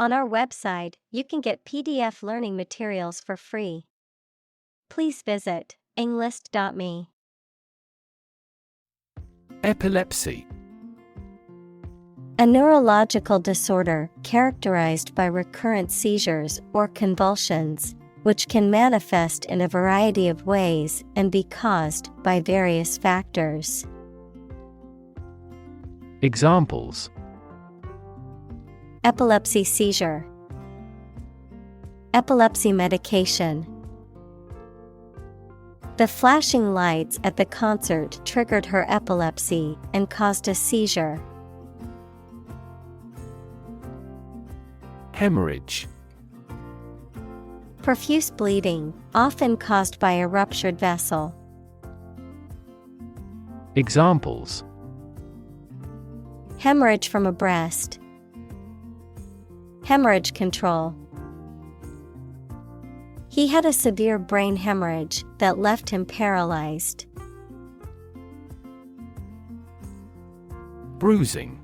On our website, you can get PDF learning materials for free. Please visit englist.me. Epilepsy. A neurological disorder characterized by recurrent seizures or convulsions, which can manifest in a variety of ways and be caused by various factors. Examples: Epilepsy seizure, epilepsy medication. The flashing lights at the concert triggered her epilepsy and caused a seizure. Hemorrhage. Profuse bleeding, often caused by a ruptured vessel. Examples: Hemorrhage from a breast. Hemorrhage control. He had a severe brain hemorrhage that left him paralyzed. Bruising.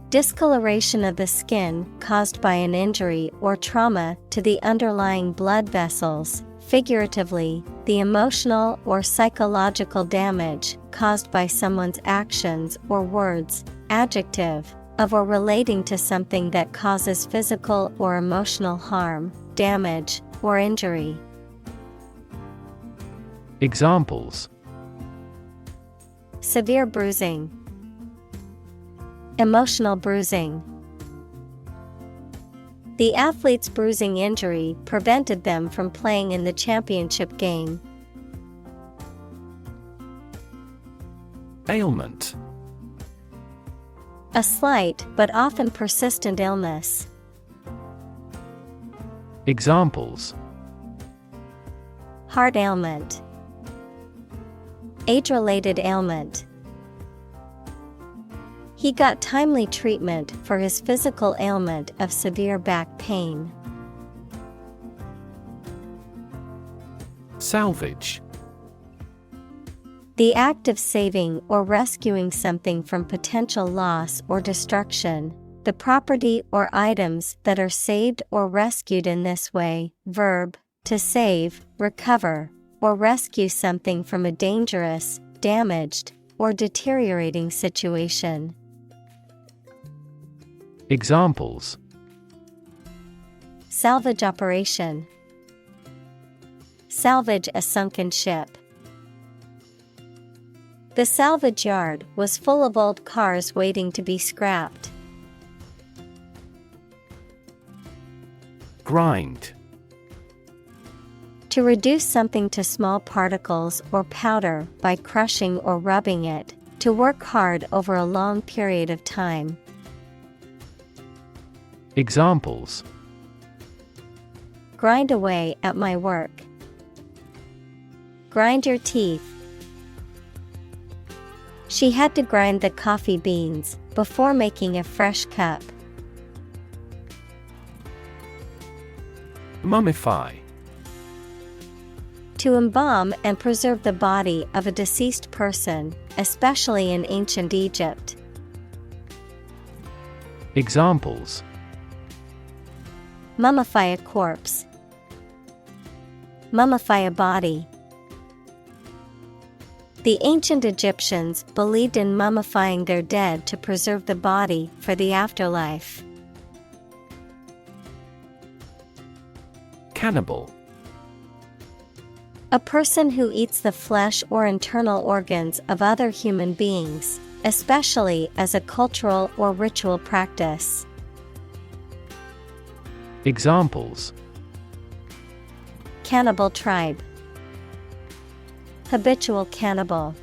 Discoloration of the skin caused by an injury or trauma to the underlying blood vessels, figuratively, the emotional or psychological damage caused by someone's actions or words, adjective, of or relating to something that causes physical or emotional harm, damage, or injury. Examples: Severe bruising. Emotional bruising. The athlete's bruising injury prevented them from playing in the championship game. Ailment. A slight but often persistent illness. Examples: Heart ailment. Age-related ailment. He got timely treatment for his physical ailment of severe back pain. Salvage. The act of saving or rescuing something from potential loss or destruction, the property or items that are saved or rescued in this way. Verb, to save, recover, or rescue something from a dangerous, damaged, or deteriorating situation. Examples: Salvage operation. Salvage a sunken ship. The salvage yard was full of old cars waiting to be scrapped. Grind. To reduce something to small particles or powder by crushing or rubbing it, to work hard over a long period of time. Examples: Grind away at my work. Grind your teeth. She had to grind the coffee beans before making a fresh cup. Mummify. To embalm and preserve the body of a deceased person, especially in ancient Egypt. Examples: Mummify a corpse. Mummify a body. The ancient Egyptians believed in mummifying their dead to preserve the body for the afterlife. Cannibal. A person who eats the flesh or internal organs of other human beings, especially as a cultural or ritual practice. Examples: Cannibal tribe. Habitual cannibal.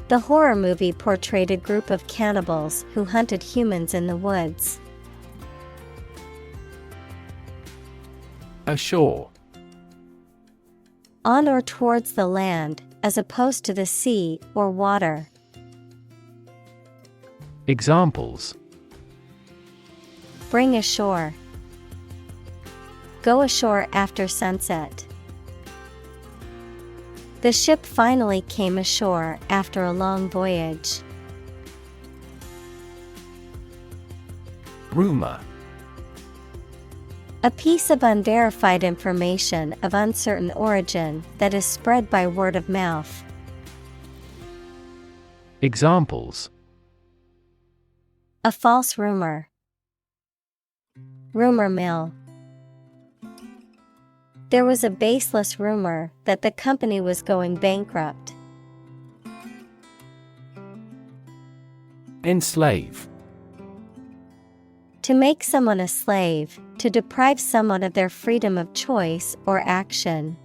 The horror movie portrayed a group of cannibals who hunted humans in the woods. Ashore. On or towards the land, as opposed to the sea or water. Examples: Bring ashore. Go ashore after sunset. The ship finally came ashore after a long voyage. Rumor. A piece of unverified information of uncertain origin that is spread by word of mouth. Examples: A false rumor. Rumor mill. There was a baseless rumor that the company was going bankrupt. Enslave. To make someone a slave, to deprive someone of their freedom of choice or action.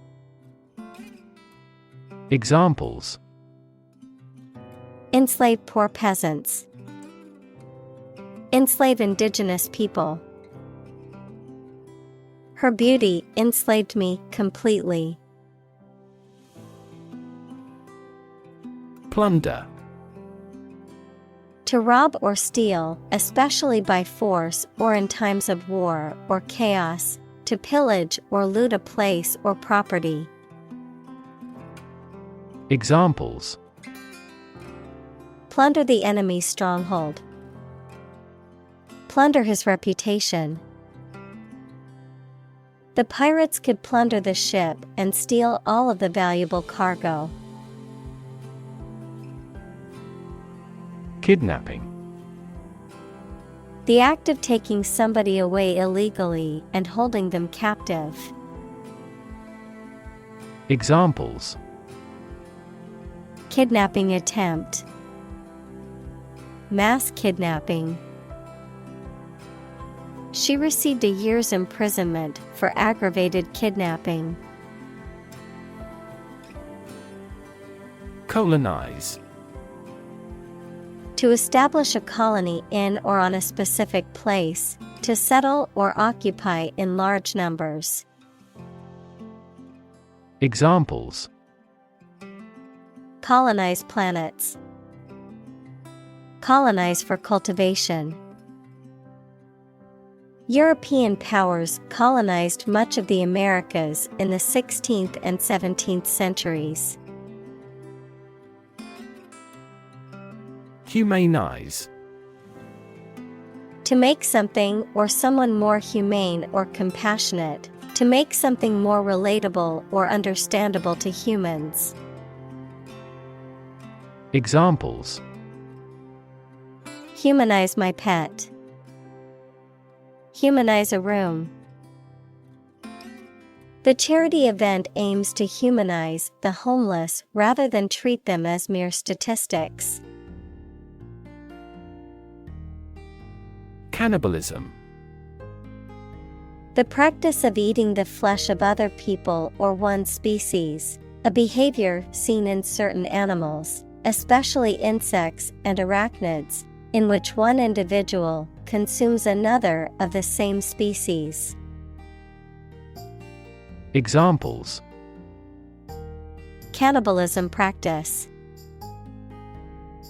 Examples: Enslave poor peasants. Enslave indigenous people. Her beauty enslaved me completely. Plunder. To rob or steal, especially by force or in times of war or chaos, to pillage or loot a place or property. Examples: Plunder the enemy's stronghold. Plunder his reputation. The pirates could plunder the ship and steal all of the valuable cargo. Kidnapping. The act of taking somebody away illegally and holding them captive. Examples: Kidnapping attempt. Mass kidnapping. She received a year's imprisonment for aggravated kidnapping. Colonize. To establish a colony in or on a specific place, to settle or occupy in large numbers. Examples: Colonize planets. Colonize for cultivation. European powers colonized much of the Americas in the 16th and 17th centuries. Humanize. To make something or someone more humane or compassionate, to make something more relatable or understandable to humans. Examples: Humanize my pet. Humanize a room. The charity event aims to humanize the homeless rather than treat them as mere statistics. Cannibalism. The practice of eating the flesh of other people or one species, a behavior seen in certain animals, especially insects and arachnids, in which one individual consumes another of the same species. Examples: Cannibalism practice.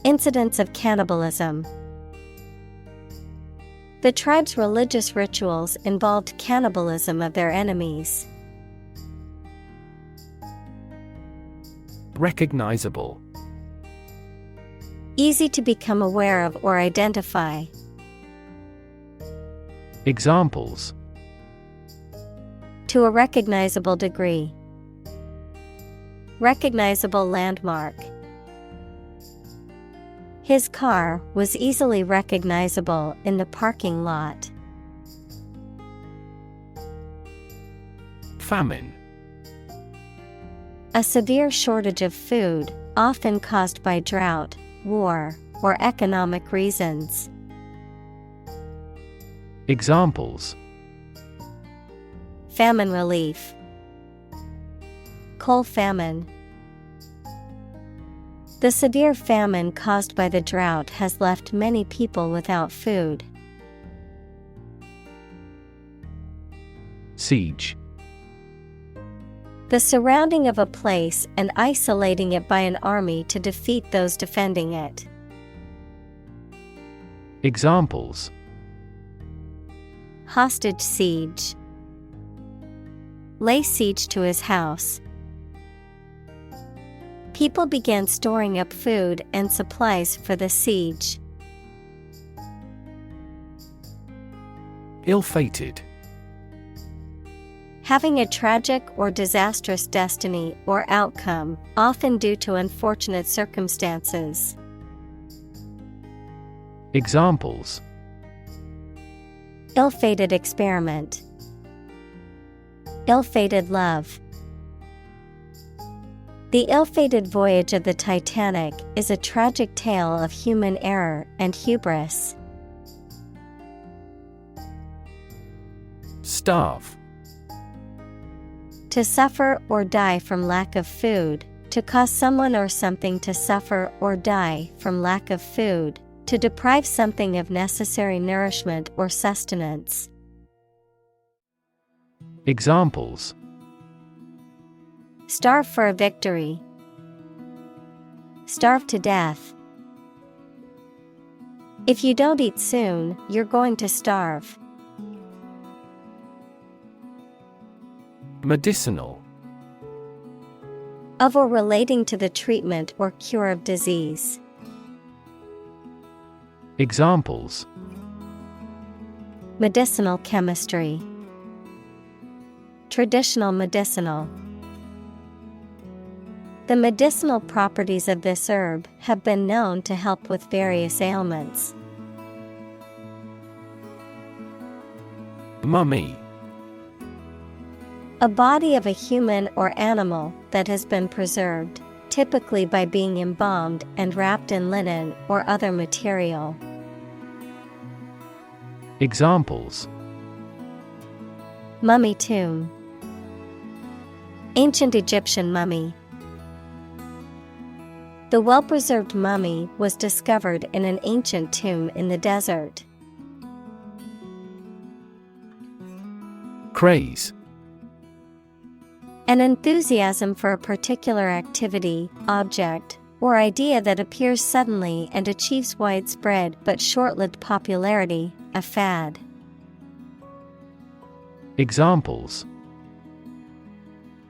Incidents of cannibalism. The tribe's religious rituals involved cannibalism of their enemies. Recognizable. Easy to become aware of or identify. Examples: To a recognizable degree. Recognizable landmark. His car was easily recognizable in the parking lot. Famine. A severe shortage of food, often caused by drought, war, or economic reasons. Examples: Famine relief. Coal famine. The severe famine caused by the drought has left many people without food. Siege. The surrounding of a place and isolating it by an army to defeat those defending it. Examples: Hostage siege. Lay siege to his house. People began storing up food and supplies for the siege. Ill-fated. Having a tragic or disastrous destiny or outcome, often due to unfortunate circumstances. Examples: Ill-fated experiment. Ill-fated love. The ill-fated voyage of the Titanic is a tragic tale of human error and hubris. Starve. To suffer or die from lack of food, to cause someone or something to suffer or die from lack of food, to deprive something of necessary nourishment or sustenance. Examples: Starve for a victory. Starve to death. If you don't eat soon, you're going to starve. Medicinal. Of or relating to the treatment or cure of disease. Examples: Medicinal chemistry. Traditional medicinal. The medicinal properties of this herb have been known to help with various ailments. Mummy. A body of a human or animal that has been preserved, typically by being embalmed and wrapped in linen or other material. Examples: Mummy tomb. Ancient Egyptian mummy. The well-preserved mummy was discovered in an ancient tomb in the desert. Craze. An enthusiasm for a particular activity, object, or idea that appears suddenly and achieves widespread but short-lived popularity, a fad. Examples: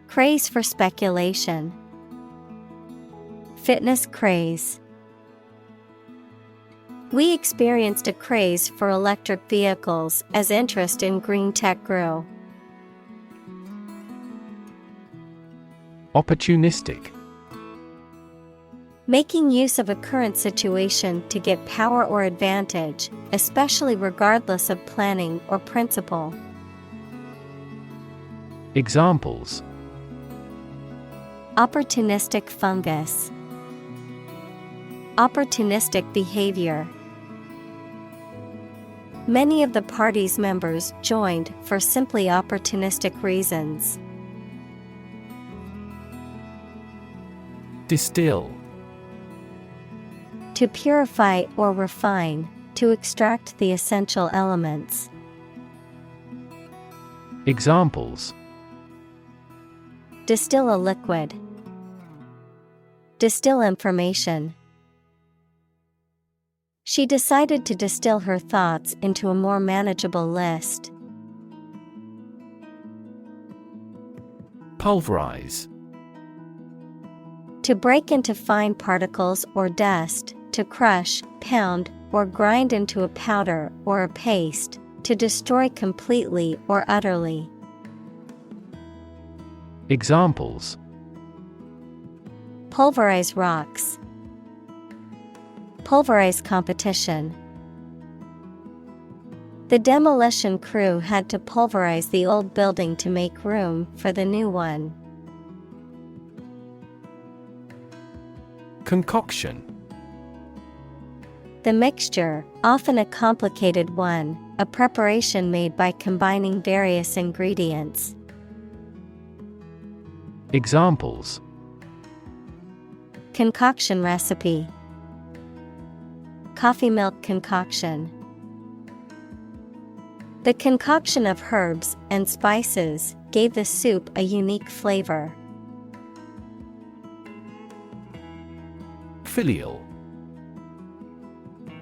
Craze for speculation. Fitness craze. We experienced a craze for electric vehicles as interest in green tech grew. Opportunistic. Making use of a current situation to get power or advantage, especially regardless of planning or principle. Examples: Opportunistic fungus. Opportunistic behavior. Many of the party's members joined for simply opportunistic reasons. Distill. To purify or refine, to extract the essential elements. Examples: Distill a liquid. Distill information. She decided to distill her thoughts into a more manageable list. Pulverize. To break into fine particles or dust, to crush, pound, or grind into a powder or a paste, to destroy completely or utterly. Examples: Pulverize rocks. Pulverize competition. The demolition crew had to pulverize the old building to make room for the new one. Concoction. The mixture, often a complicated one, a preparation made by combining various ingredients. Examples: Concoction recipe. Coffee milk concoction. The concoction of herbs and spices gave the soup a unique flavor. Filial.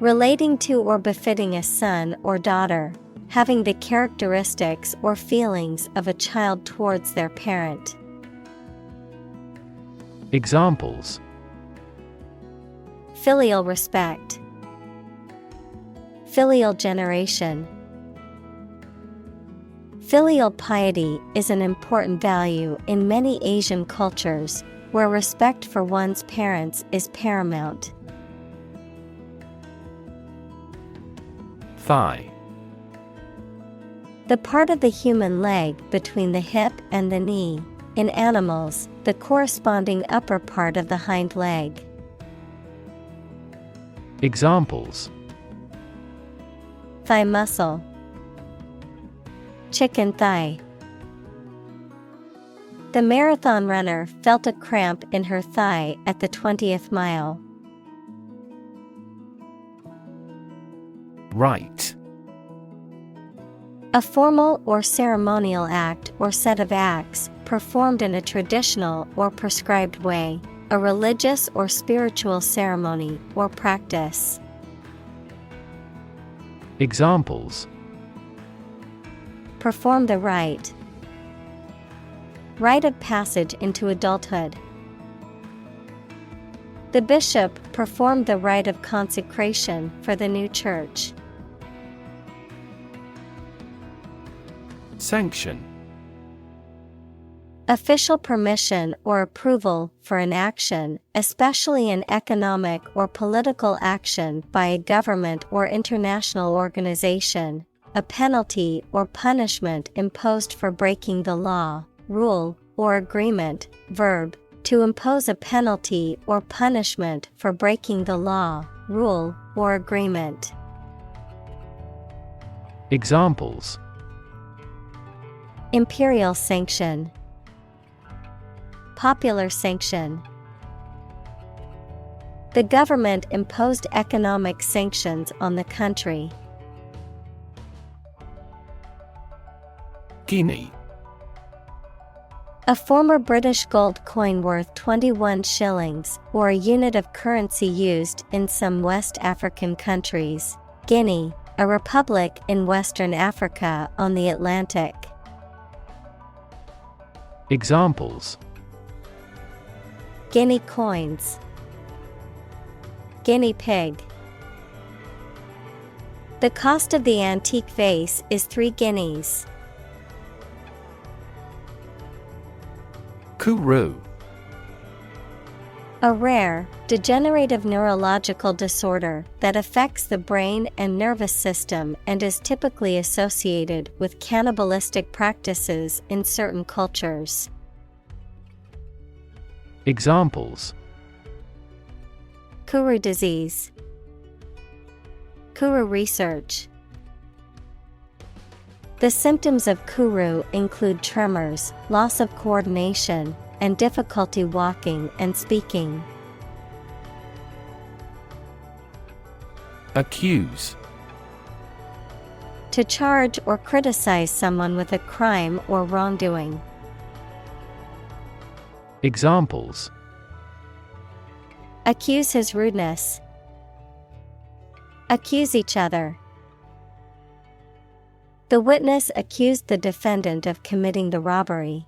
Relating to or befitting a son or daughter, having the characteristics or feelings of a child towards their parent. Examples: Filial respect. Filial generation. Filial piety is an important value in many Asian cultures, where respect for one's parents is paramount. Thigh. The part of the human leg between the hip and the knee. In animals, the corresponding upper part of the hind leg. Examples: Thigh muscle, chicken thigh. The marathon runner felt a cramp in her thigh at the 20th mile. Rite. A formal or ceremonial act or set of acts performed in a traditional or prescribed way, a religious or spiritual ceremony or practice. Examples: Perform the rite. Rite of passage into adulthood. The bishop performed the rite of consecration for the new church. Sanction. Official permission or approval for an action, especially an economic or political action by a government or international organization, a penalty or punishment imposed for breaking the law, rule, or agreement. Verb, to impose a penalty or punishment for breaking the law, rule, or agreement. Examples: Imperial sanction, popular sanction. The government imposed economic sanctions on the country. Guinea. A former British gold coin worth 21 shillings, or a unit of currency used in some West African countries. Guinea, a republic in Western Africa on the Atlantic. Examples: Guinea coins, guinea pig. The cost of the antique vase is 3 guineas. Kuru. A rare, degenerative neurological disorder that affects the brain and nervous system and is typically associated with cannibalistic practices in certain cultures. Examples: Kuru disease, Kuru research. The symptoms of Kuru include tremors, loss of coordination, and difficulty walking and speaking. Accuse. To charge or criticize someone with a crime or wrongdoing. Examples: Accuse his rudeness. Accuse each other. The witness accused the defendant of committing the robbery.